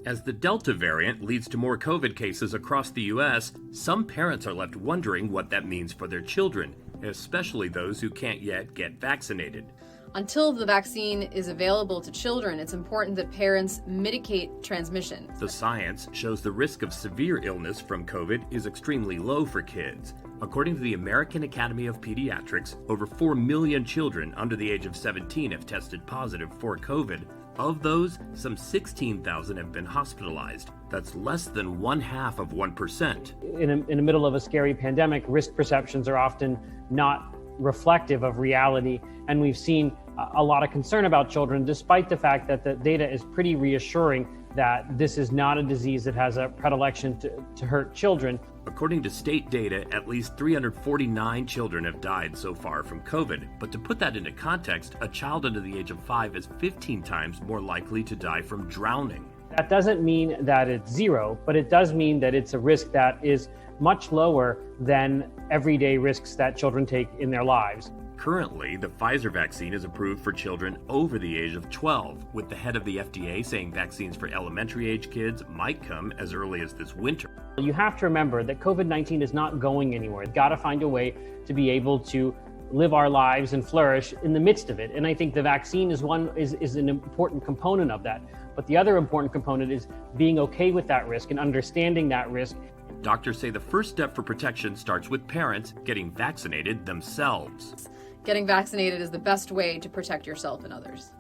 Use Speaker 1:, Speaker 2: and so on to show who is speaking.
Speaker 1: As the Delta variant leads to more COVID cases across the U.S., some parents are left wondering what that means for their children, especially those who can't yet get vaccinated.
Speaker 2: Until the vaccine is available to children, it's important that parents mitigate transmission.
Speaker 1: The science shows the risk of severe illness from COVID is extremely low for kids. According to the American Academy of Pediatrics, over 4 million children under the age of 17 have tested positive for COVID. Of those, some 16,000 have been hospitalized. That's less than 0.5%.
Speaker 3: In the middle of a scary pandemic, risk perceptions are often not reflective of reality, and we've seen a lot of concern about children, despite the fact that the data is pretty reassuring that this is not a disease that has a predilection to hurt children.
Speaker 1: According to state data, at least 349 children have died so far from COVID. But to put that into context, a child under the age of 5 is 15 times more likely to die from drowning.
Speaker 3: That doesn't mean that it's zero, but it does mean that it's a risk that is much lower than everyday risks that children take in their lives.
Speaker 1: Currently, the Pfizer vaccine is approved for children over the age of 12, with the head of the FDA saying vaccines for elementary age kids might come as early as this winter.
Speaker 3: You have to remember that COVID-19 is not going anywhere. We've got to find a way to be able to live our lives and flourish in the midst of it. And I think the vaccine is an important component of that. But the other important component is being okay with that risk and understanding that risk.
Speaker 1: Doctors say the first step for protection starts with parents getting vaccinated themselves.
Speaker 2: Getting vaccinated is the best way to protect yourself and others.